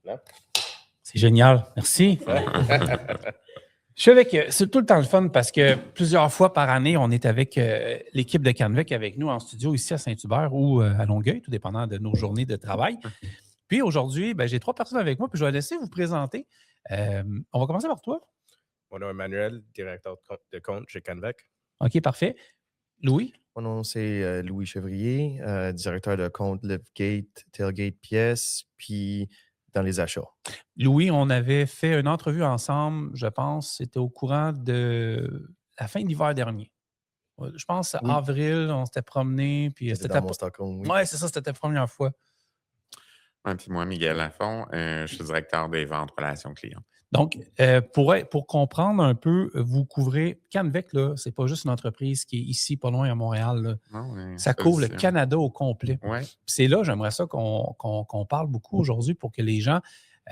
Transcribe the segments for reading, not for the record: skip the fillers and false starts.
Non? C'est génial. Merci. Je suis avec. C'est tout le temps le fun parce que plusieurs fois par année, on est avec l'équipe de Canvec avec nous en studio ici à Saint-Hubert ou à Longueuil, tout dépendant de nos journées de travail. Puis aujourd'hui, j'ai 3 personnes avec moi, puis je vais laisser vous présenter. On va commencer par toi. Mon nom est Emmanuel, directeur de compte chez Canvec. OK, parfait. Louis? Mon nom, c'est Louis Chevrier, directeur de compte Liftgate, Tailgate Pièces, puis dans les achats. Louis, on avait fait une entrevue ensemble, je pense, c'était au courant de la fin de l'hiver dernier. Je pense Oui. avril, on s'était promené. Puis C'était dans mon Stockholm, oui. Oui, c'est ça, c'était la première fois. Ouais, puis moi, Miguel Lafont, je suis directeur des ventes relations clients. Donc, pour comprendre un peu, vous couvrez Canvec, là, c'est pas juste une entreprise qui est ici, pas loin à Montréal. Là. Non, Ça couvre le Canada au complet. Ouais. C'est là, j'aimerais ça qu'on parle beaucoup aujourd'hui pour que les gens,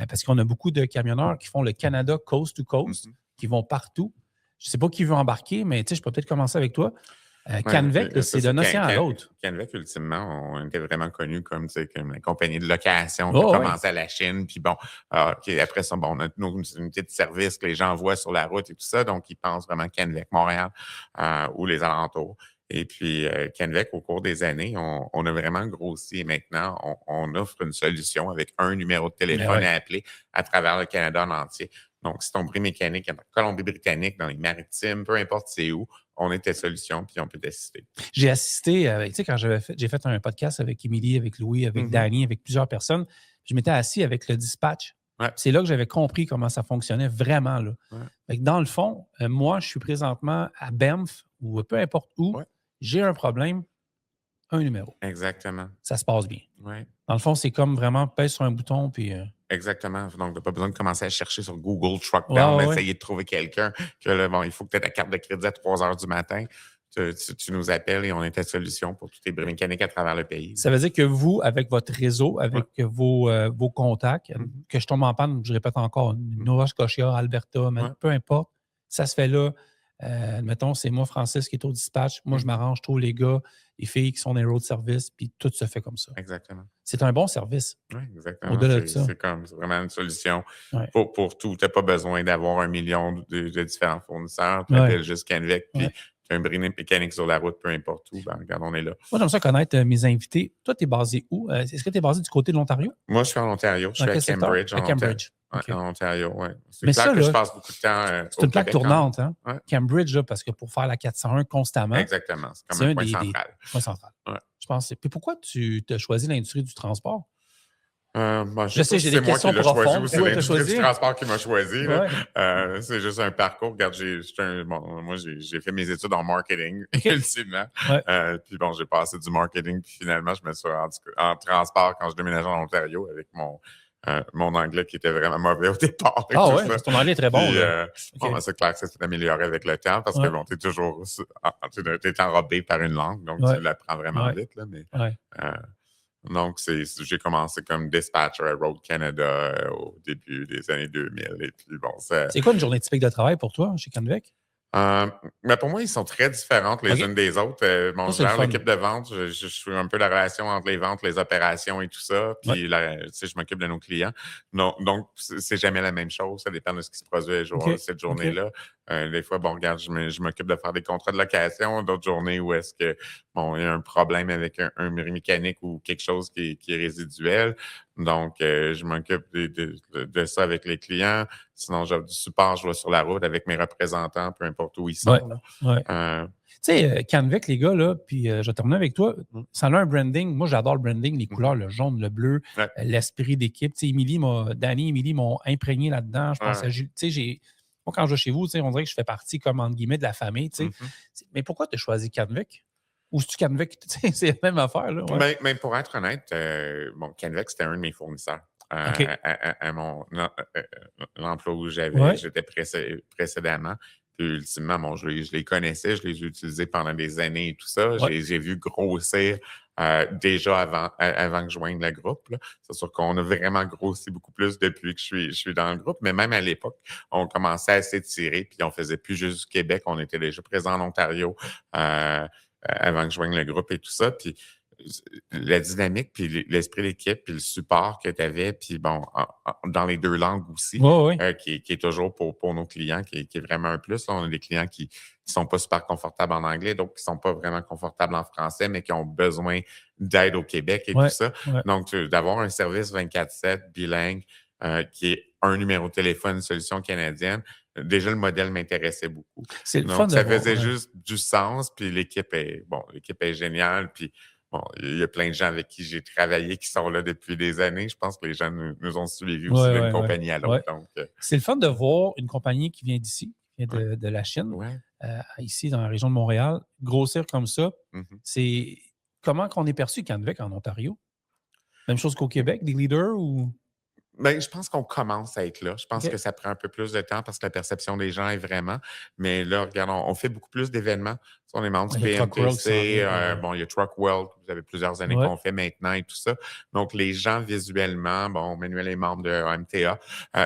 parce qu'on a beaucoup de camionneurs qui font le Canada coast to coast, qui vont partout. Je ne sais pas qui veut embarquer, mais je peux peut-être commencer avec toi. Canvec, c'est d'un océan à l'autre. Canvec, ultimement, on était vraiment connu comme la compagnie de location qui a commencé à la Chine. Puis bon, après ça, on a nos unités de service que les gens voient sur la route et tout ça. Donc, ils pensent vraiment Canvec, Montréal ou les alentours. Et puis, Canvec, au cours des années, on a vraiment grossi. Et maintenant, on offre une solution avec un numéro de téléphone à appeler à travers le Canada en entier. Donc, si ton bris mécanique est en Colombie-Britannique, dans les maritimes, peu importe c'est où, on est ta solution, puis on peut t'assister. J'ai assisté, quand j'ai fait un podcast avec Émilie, avec Louis, avec Danny, avec plusieurs personnes, je m'étais assis avec le dispatch. Ouais. C'est là que j'avais compris comment ça fonctionnait vraiment. Là. Ouais. Fait que dans le fond, moi, je suis présentement à Banff ou peu importe où, j'ai un problème, un numéro. Exactement. Ça se passe bien. Ouais. Dans le fond, c'est comme vraiment pèse sur un bouton, puis... Exactement. Donc, tu n'as pas besoin de commencer à chercher sur Google Truckdown, essayer de trouver quelqu'un que là, il faut que tu aies ta carte de crédit à 3 heures du matin. Tu nous appelles et on est ta solution pour tous tes bris mécaniques à travers le pays. Ça veut dire que vous, avec votre réseau, avec vos contacts, que je tombe en panne, je répète encore, Nova Scotia, Alberta, peu importe, ça se fait là. Mettons, c'est moi, Francis, qui est au dispatch. Moi, je m'arrange, je trouve les gars, les filles qui sont dans les road service, puis tout se fait comme ça. Exactement. C'est un bon service. Oui, exactement. Au-delà de ça. C'est vraiment une solution pour tout. Tu n'as pas besoin d'avoir 1 million de différents fournisseurs. Tu appelles juste Canvec, puis tu as un bris mécanique sur la route, peu importe où. Regarde, on est là. Moi, j'aime ça connaître mes invités. Toi, tu es basé où? Est-ce que tu es basé du côté de l'Ontario? Moi, je suis en Ontario. Je suis à Cambridge. À Cambridge. Okay. En Ontario, oui. C'est clair que je passe beaucoup de temps. C'est une plaque tournante, hein? Ouais. Cambridge, là, parce que pour faire la 401 constamment. Exactement. C'est comme un point central. Point central. Ouais. Je pense. Puis pourquoi tu as choisi l'industrie du transport? Je sais, j'ai des questions profondes. C'est l'industrie du transport qui m'a choisi. Ouais. C'est juste un parcours. Regarde, moi, j'ai fait mes études en marketing, ultimement. Ouais. Puis bon, j'ai passé du marketing, puis finalement, je me suis rendu en transport quand je déménageais en Ontario avec mon anglais qui était vraiment mauvais au départ. Ah ouais, ton anglais est très bon. C'est clair que ça s'est amélioré avec le temps parce que bon, t'es toujours enrobé par une langue, donc tu l'apprends vraiment vite. Là, mais, donc, j'ai commencé comme dispatcher à Road Canada au début des années 2000. Et puis, bon, c'est quoi une journée typique de travail pour toi chez Canvec? Mais pour moi, ils sont très différentes les unes des autres. Je gère l'équipe de vente. Je suis un peu la relation entre les ventes, les opérations et tout ça. Puis, je m'occupe de nos clients. Donc, c'est jamais la même chose. Ça dépend de ce qui se produit cette journée-là. Des fois, regarde, je m'occupe de faire des contrats de location. D'autres journées où est-ce que, il y a un problème avec un mécanique ou quelque chose qui est résiduel. Donc, je m'occupe de ça avec les clients. Sinon, j'ai du support, je vais sur la route avec mes représentants, peu importe où ils sont. Tu sais, Canvec, les gars, là, puis je vais terminer avec toi. Ça a un branding. Moi, j'adore le branding, les couleurs, le jaune, le bleu, l'esprit d'équipe. Tu sais, Danny et Émilie m'ont imprégné là-dedans. Je pense à Jules. Tu sais, moi, quand je vais chez vous, on dirait que je fais partie, comme entre guillemets, de la famille. Tu sais. Mais pourquoi tu as choisi Canvec? Ou c'est-tu Canvec? C'est la même affaire, là. Ouais. Mais pour être honnête, Canvec, c'était un de mes fournisseurs. À l'emploi où j'étais précédemment. Puis, ultimement, je les connaissais, je les ai utilisés pendant des années et tout ça. J'ai vu grossir déjà avant que je joigne le groupe. Là. C'est sûr qu'on a vraiment grossi beaucoup plus depuis que je suis dans le groupe. Mais même à l'époque, on commençait à s'étirer, puis on faisait plus juste du Québec. On était déjà présent en Ontario avant que je joigne le groupe et tout ça. Puis, la dynamique, puis l'esprit d'équipe, puis le support que tu avais, puis bon, dans les 2 langues aussi, qui est toujours pour nos clients, qui est vraiment un plus. Là, on a des clients qui ne sont pas super confortables en anglais, donc qui ne sont pas vraiment confortables en français, mais qui ont besoin d'aide au Québec et tout ça. Donc, d'avoir un service 24/7 bilingue qui est un numéro de téléphone, une solution canadienne, déjà, le modèle m'intéressait beaucoup. C'est le donc, fun ça faisait juste du sens, puis l'équipe est géniale, puis bon, il y a plein de gens avec qui j'ai travaillé qui sont là depuis des années. Je pense que les gens nous ont suivis aussi d'une compagnie à l'autre. Donc, c'est le fun de voir une compagnie qui vient d'ici, qui vient de la Chine, ici dans la région de Montréal, grossir comme ça. C'est comment qu'on est perçu Canvec en Ontario? Même chose qu'au Québec, des leaders ou... Bien, je pense qu'on commence à être là. Je pense que ça prend un peu plus de temps parce que la perception des gens est vraiment. Mais là, regarde, on fait beaucoup plus d'événements. On est membre du PMTC. Bon, il y a Truck World, vous avez plusieurs années qu'on fait maintenant et tout ça. Donc, les gens visuellement, bon, Manuel est membre de MTA.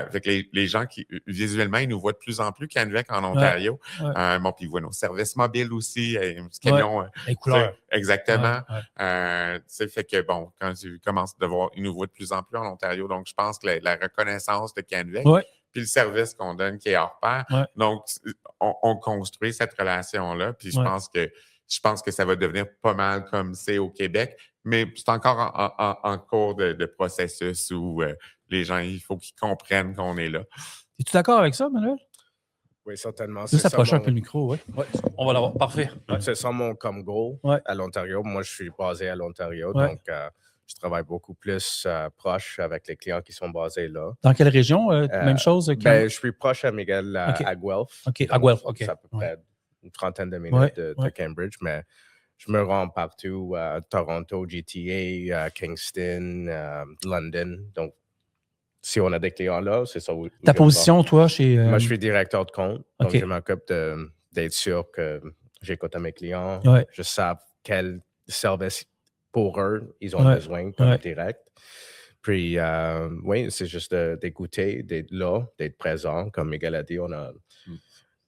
Fait que les gens qui, visuellement, ils nous voient de plus en plus Canvec en Ontario. Bon, puis ils voient nos services mobiles aussi. Ce camion, les couleurs. Exactement. Fait que, bon, quand tu commences de voir, ils nous voient de plus en plus en Ontario. Donc, je pense que la reconnaissance de Canvec, puis le service qu'on donne qui est hors pair. Donc, on construit cette relation-là. Puis je pense que ça va devenir pas mal comme c'est au Québec, mais c'est encore en cours de processus où les gens, il faut qu'ils comprennent qu'on est là. Es-tu d'accord avec ça, Manuel? Oui, certainement. Juste approcher un peu le micro, on va l'avoir. Parfait. C'est ça mon comme goal à l'Ontario. Moi, je suis basé à l'Ontario, donc je travaille beaucoup plus proche avec les clients qui sont basés là. Dans quelle région? Même chose? Je suis proche à Miguel, à Guelph. À Guelph, OK. C'est à peu près une trentaine de minutes de Cambridge, mais je me rends partout, à Toronto, GTA, Kingston, London. Donc, si on a des clients là, c'est ça où ta position, toi, chez... Moi, je suis directeur de compte, donc je m'occupe d'être sûr que j'écoute à mes clients, je sais quel service pour eux, ils ont besoin comme direct. Puis, c'est juste d'écouter, d'être là, d'être présent. Comme Miguel a dit,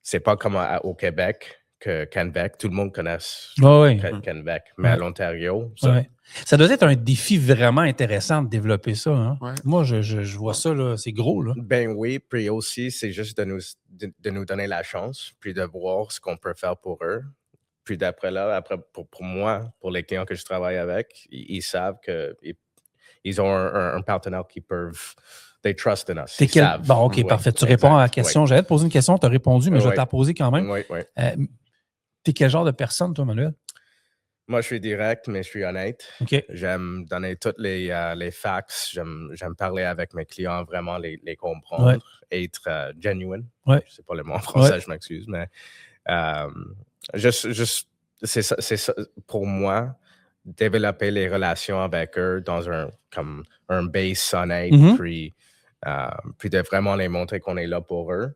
c'est pas comme au Québec que Canvec, tout le monde connaît Canvec, mais à l'Ontario, ça doit être un défi vraiment intéressant de développer ça. Hein? Moi, je vois ça, là, c'est gros. Là. Ben oui, puis aussi, c'est juste de nous donner la chance, puis de voir ce qu'on peut faire pour eux. Puis d'après là, pour moi, pour les clients que je travaille avec, ils savent qu'ils ont un partenaire qui peuvent... They trust in us. Bon, OK, parfait. Tu réponds à la question. J'allais te poser une question, tu as répondu, mais je vais te la poser quand même. T'es quel genre de personne, toi, Manuel? Moi, je suis direct, mais je suis honnête. J'aime donner toutes les facts. J'aime parler avec mes clients, vraiment les comprendre, être genuine. Je ne sais pas le mot en français, je m'excuse, mais c'est ça, pour moi, développer les relations avec eux dans un base honnête, puis de vraiment les montrer qu'on est là pour eux.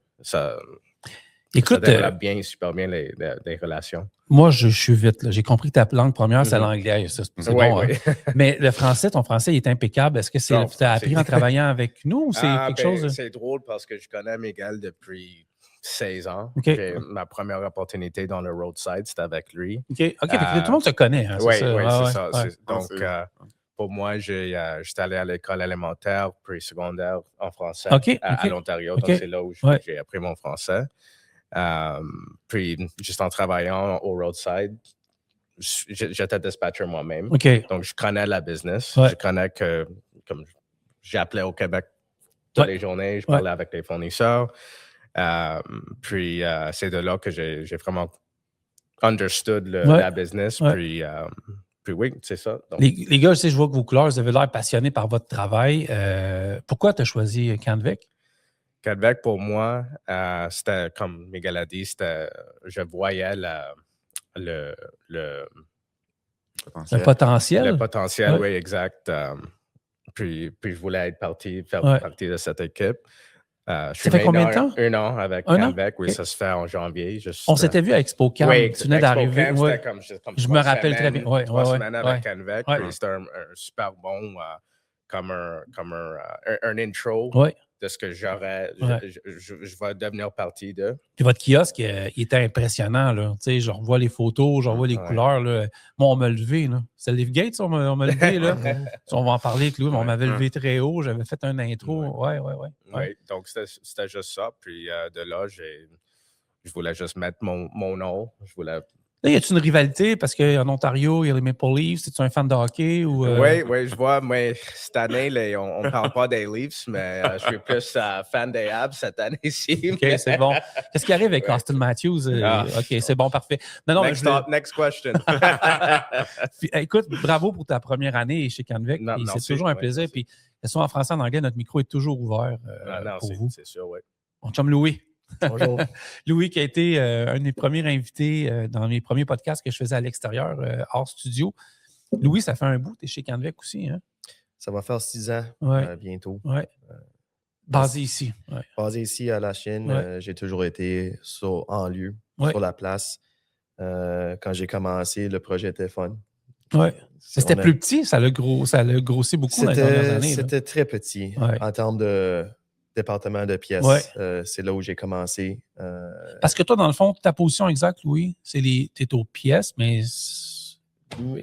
Écoute, ça développe super bien les relations. Moi, je suis vite. J'ai compris que ta langue première, c'est l'anglais. C'est bon. Hein? Mais le français, ton français, il est impeccable. Est-ce que tu as appris en travaillant avec nous ou c'est quelque chose? C'est drôle parce que je connais Miguel depuis 16 ans. Ma première opportunité dans le roadside, c'était avec lui. Tout le monde se connaît. Hein, c'est ça. Donc, pour moi, j'étais allé à l'école élémentaire, puis secondaire en français à l'Ontario. Donc, c'est là où j'ai appris mon français. Puis, juste en travaillant au roadside, j'étais dispatcher moi-même. Donc, je connais la business. Je connais que, comme j'appelais au Québec toutes les journées, je parlais avec les fournisseurs. Puis, c'est de là que j'ai vraiment understood la business. Puis oui, c'est ça. Donc, les gars, je vois que vos couleurs, vous avez l'air passionnés par votre travail. Pourquoi tu as choisi Canvec? Canvec, pour moi, c'était, comme Miguel a dit, je voyais le potentiel. Le potentiel, oui, exact. Puis je voulais faire partie de cette équipe. Ça fait combien de temps? 1 an avec Canvec, oui, ça se fait en janvier. On s'était vu à Expo Cam, tu venais d'arriver. Comme je me rappelle très bien. 3 semaines avec Canvec, puis c'était un super bon, comme un intro. de ce que j'aurais, je vais devenir partie de. Puis votre kiosque, il était impressionnant. Là. Je revois les photos, je revois les couleurs. Là. Moi, on m'a levé. Là. C'est Liftgate, on m'a levé. Là. On va en parler avec Louis, mais on m'avait levé très haut. J'avais fait un intro. Oui, donc c'était juste ça. Puis de là, je voulais juste mettre mon nom. Je voulais... Là, y a-t-il une rivalité? Parce qu'en Ontario, il y a les Maple Leafs. Es-tu un fan de hockey? Ou, Oui, je vois. Mais cette année, on ne parle pas des Leafs, mais je suis plus fan des Habs cette année-ci. OK, c'est bon. Qu'est-ce qui arrive avec Austin Matthews? OK, c'est bon, parfait. Non, next question. Puis, écoute, bravo pour ta première année chez Canvec. C'est toujours un plaisir. Puis, que ce soit en français, en anglais, notre micro est toujours ouvert pour vous. C'est sûr, oui. Mon chum Louis. Bonjour. Louis qui a été un des premiers invités dans mes premiers podcasts que je faisais à l'extérieur, hors studio. Louis, ça fait un bout, tu es chez Canvec aussi, hein? Ça va faire 6 ans bientôt. Ouais. Basé ici. Ouais. Basé ici à la Chine. J'ai toujours été en lieu, sur la place. Quand j'ai commencé, le projet était fun. Oui. C'était plus petit, ça l'a grossi beaucoup dans les dernières années. C'était très petit en termes de département de pièces. C'est là où j'ai commencé. Parce que toi, dans le fond, ta position exacte, Louis, c'est t'es aux pièces, mais...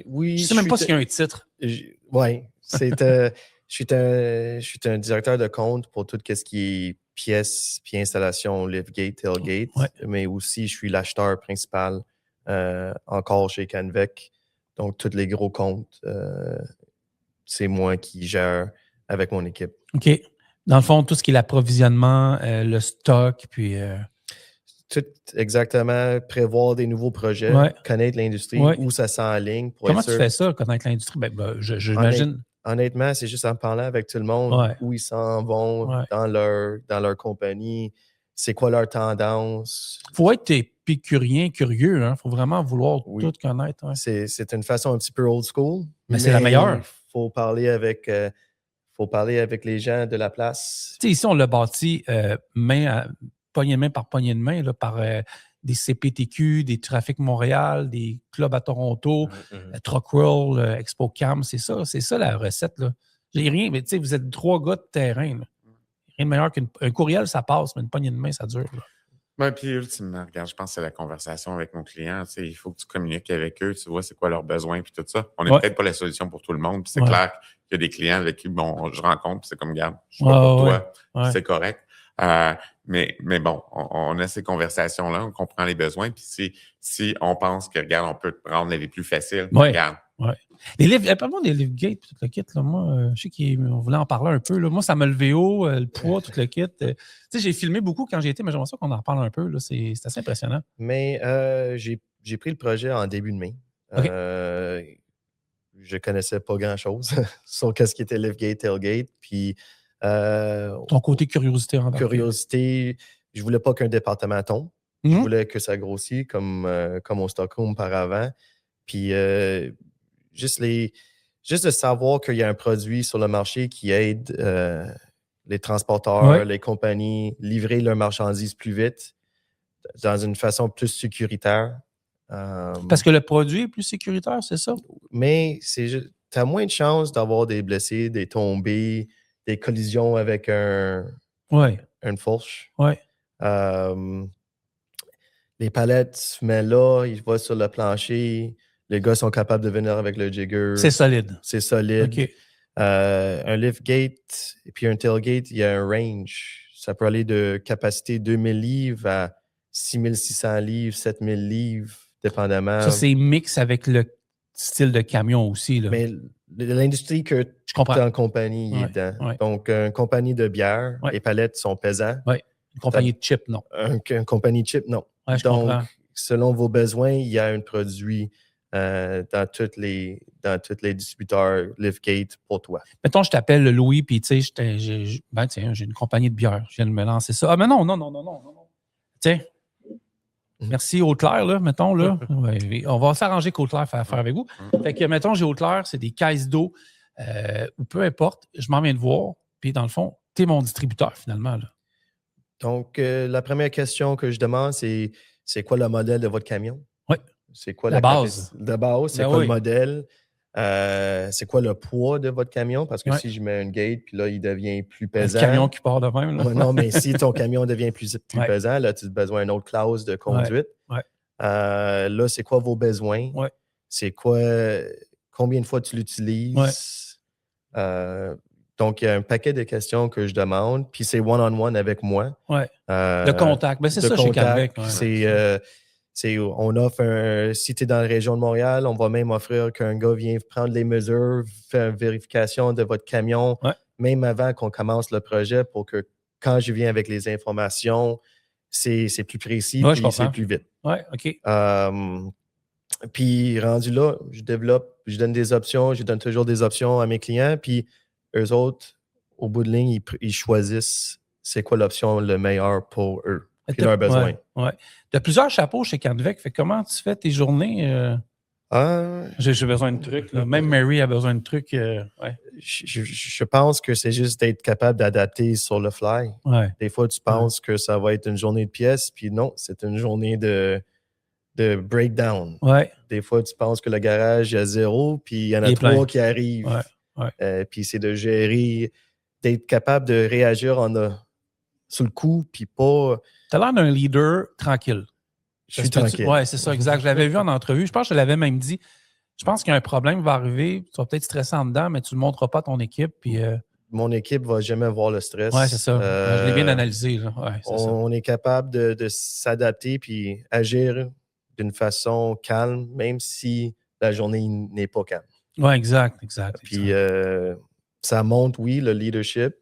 Oui. Je ne sais même pas s'il y a un titre. Oui. Je suis un directeur de compte pour tout ce qui est pièces puis installation, liftgate, tailgate. Mais aussi, je suis l'acheteur principal encore chez Canvec. Donc, tous les gros comptes, c'est moi qui gère avec mon équipe. OK. Dans le fond, tout ce qui est l'approvisionnement, le stock, puis... Tout exactement, prévoir des nouveaux projets, connaître l'industrie, où ça s'enligne. Comment tu fais ça, connaître l'industrie? J'imagine... Honnêtement, c'est juste en parlant avec tout le monde, où ils s'en vont dans leur compagnie, c'est quoi leur tendance. Il faut être épicurien, curieux. Il faut vraiment vouloir tout connaître. Ouais. C'est une façon un petit peu old school. Mais c'est la meilleure. Il faut parler avec les gens de la place. Tu sais, ici, on l'a bâti poignée de main par poignée de main, là, par des CPTQ, des Trafic Montréal, des clubs à Toronto, Truck World, Expo Cam. C'est ça la recette. Là. J'ai rien, mais tu sais, vous êtes 3 gars de terrain. Là. Rien de meilleur qu'un courriel, ça passe, mais une poignée de main, ça dure. Oui, puis ultimement, regarde, je pense que c'est la conversation avec nos clients. Tu sais, il faut que tu communiques avec eux, tu vois c'est quoi leurs besoins, puis tout ça. On n'est peut-être pas la solution pour tout le monde, puis c'est clair qu'il y a des clients avec qui je rencontre, puis c'est comme, regarde, je suis pas pour toi, c'est correct. Mais bon, on a ces conversations-là, on comprend les besoins, puis si on pense que, regarde, on peut rendre les plus faciles, regarde. Ouais. Les livres, parlons des Liftgate, tout le kit. Là, moi, je sais qu'on voulait en parler un peu. Là. Moi, ça m'a levé haut, le poids, tout le kit. Tu sais, j'ai filmé beaucoup quand j'ai été, mais j'aimerais ça qu'on en parle un peu. Là. C'est assez impressionnant. Mais j'ai pris le projet en début de mai. Okay. Je connaissais pas grand-chose sur ce qui était Liftgate, Tailgate. Puis, ton côté curiosité en curiosité, je voulais pas qu'un département tombe. Je voulais que ça grossisse comme au Stockholm par avant. Puis, juste de savoir qu'il y a un produit sur le marché qui aide les transporteurs, les compagnies, livrer leurs marchandises plus vite, dans une façon plus sécuritaire. Parce que le produit est plus sécuritaire, c'est ça? Mais tu as moins de chances d'avoir des blessés, des tombées, des collisions avec une fourche. Les palettes, tu mets là, ils vont sur le plancher. Les gars sont capables de venir avec le jigger. C'est solide. C'est solide. Okay. Un liftgate et puis un tailgate, il y a un range. Ça peut aller de capacité 2000 livres à 6600 livres, 7000 livres, dépendamment. Ça, c'est mix avec le style de camion aussi. Là. Mais l'industrie que tu es en compagnie, il est dedans. Donc, une compagnie de bière, les palettes sont pesants. Une compagnie de chip, non. Une compagnie de chip, non. Je comprends. Selon vos besoins, il y a un produit dans tous les distributeurs Liftgate pour toi. Mettons, je t'appelle Louis, puis tu sais, j'ai une compagnie de bière. Je viens de me lancer ça. Ah, mais non. Tiens. Merci Haute-Claire, là, mettons, là. On va s'arranger qu'Haute-Claire fait affaire avec vous. Fait que, mettons, j'ai Haute-Claire, c'est des caisses d'eau, ou peu importe, je m'en viens de voir, puis dans le fond, tu es mon distributeur, finalement, là. Donc, la première question que je demande, c'est quoi le modèle de votre camion? Oui. C'est quoi la base? De base, c'est quoi le modèle? C'est quoi le poids de votre camion? Parce que si je mets une gate, puis là, il devient plus pesant. Un camion qui part de même. Là. Non, mais si ton camion devient plus pesant, là, tu as besoin d'une autre clause de conduite. Là, c'est quoi vos besoins? C'est quoi, combien de fois tu l'utilises? Donc, il y a un paquet de questions que je demande, puis c'est one-on-one avec moi. Le contact, ben, c'est ça chez Canvec. On offre si tu es dans la région de Montréal, on va même offrir qu'un gars vienne prendre les mesures, faire une vérification de votre camion, même avant qu'on commence le projet, pour que quand je viens avec les informations, c'est plus précis et c'est plus vite. Puis rendu là, je développe, je donne des options, je donne toujours des options à mes clients, puis eux autres, au bout de ligne, ils choisissent c'est quoi l'option le meilleur pour eux et leurs besoins. Tu as plusieurs chapeaux chez Canvec. Comment tu fais tes journées? J'ai besoin de trucs. Là. Même Mary a besoin de trucs. Je pense que c'est juste d'être capable d'adapter sur le fly. Des fois, tu penses que ça va être une journée de pièces, puis non, c'est une journée de breakdown. Des fois, tu penses que le garage, il y a 0, puis il y en a 3 qui arrivent. Puis c'est de gérer, d'être capable de réagir sur le coup, puis pas... Tu as l'air d'un leader tranquille. Je suis tranquille. Oui, c'est ça, exact. Je l'avais vu en entrevue. Je pense que je l'avais même dit. Je pense qu'il y a un problème qui va arriver. Tu vas peut-être stresser en dedans, mais tu ne le montres pas à ton équipe. Puis, mon équipe ne va jamais voir le stress. Oui, c'est ça. Je l'ai bien analysé. On est capable de s'adapter puis agir d'une façon calme, même si la journée n'est pas calme. Oui, exact. Puis ça montre, oui, le leadership.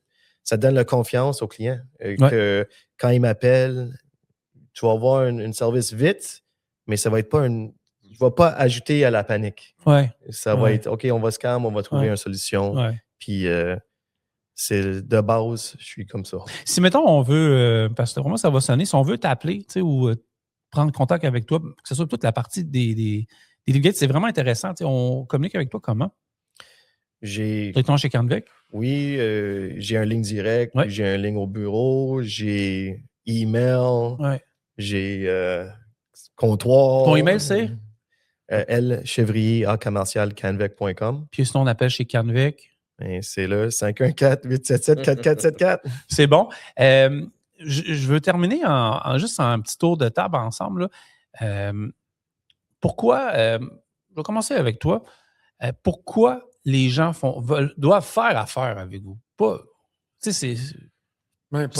Ça donne la confiance au client. Que quand il m'appelle, tu vas avoir un service vite, mais ça va être pas je ne vais pas ajouter à la panique. Ça va être, OK, on va se calmer, on va trouver une solution. Puis c'est de base, je suis comme ça. Si, mettons, on veut, parce que vraiment, ça va sonner, si on veut t'appeler, tu sais, ou prendre contact avec toi, que ce soit toute la partie des delegates, c'est vraiment intéressant. Tu sais, on communique avec toi comment? Directement chez Canvec? Oui, j'ai un ligne direct, j'ai un ligne au bureau, j'ai email, j'ai comptoir. Ton email, c'est? lchevrier@commercialcanvec.com. Puis sinon, on appelle chez Canvec. C'est là, 514-877-4474. C'est bon. Je veux terminer juste en un petit tour de table ensemble. Pourquoi, je vais commencer avec toi, pourquoi les gens doivent faire affaire avec vous? C'est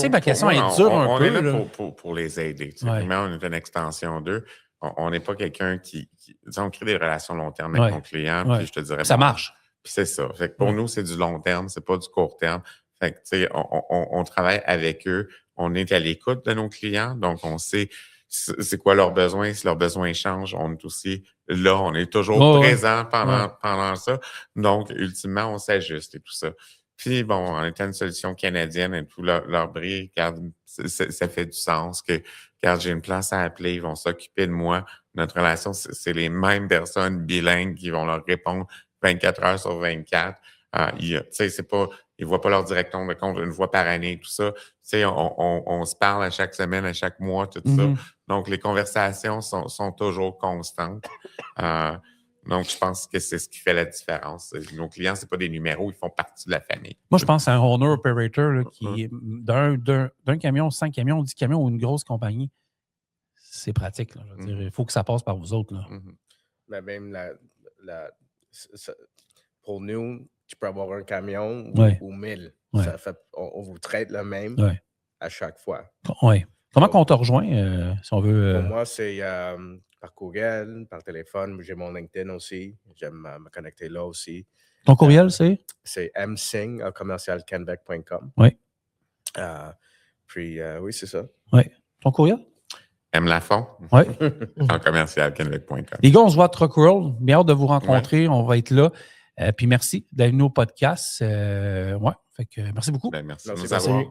ma question, elle est dure un peu. On est là pour les aider. Vraiment, on est une extension d'eux. On n'est pas quelqu'un qui on crée des relations long terme avec nos clients. Puis je te dirais, ça marche. Puis c'est ça. Fait que pour nous, c'est du long terme, c'est pas du court terme. Fait que, tu sais, on travaille avec eux. On est à l'écoute de nos clients. Donc, on sait c'est quoi leurs besoins. Si leurs besoins changent, on est aussi là. On est toujours présent pendant ça. Donc, ultimement, on s'ajuste et tout ça. Puis, bon, en étant une solution canadienne et tout leur bris, regarde, ça fait du sens que, regarde, j'ai une place à appeler, ils vont s'occuper de moi. Notre relation, c'est les mêmes personnes bilingues qui vont leur répondre 24 heures sur 24. Tu sais, c'est pas, ils voient pas leur directeur de compte une fois par année, tout ça. Tu sais, on se parle à chaque semaine, à chaque mois, tout ça. Donc, les conversations sont toujours constantes. Donc, je pense que c'est ce qui fait la différence. Nos clients, c'est pas des numéros, ils font partie de la famille. Moi, je pense à un owner-operator là, qui est d'un camion, 5 camions, 10 camions ou une grosse compagnie. C'est pratique. Là, je veux dire, il faut que ça passe par vous autres. Là. Mais même pour nous, tu peux avoir un camion ou 1000. Ça fait, on vous traite le même à chaque fois. Comment on te rejoint, si on veut? Pour moi, c'est par courriel, par téléphone. J'ai mon LinkedIn aussi. J'aime me connecter là aussi. Ton courriel, c'est? C'est msing@commercialcanvec.com. Puis, oui, c'est ça. Ton courriel? Lafont. En commercialcanvec.com. Les gars, on se voit à Truck World. Bien hâte de vous rencontrer. On va être là. Puis merci d'être venu au podcast. Fait que merci beaucoup. Merci de nous avoir.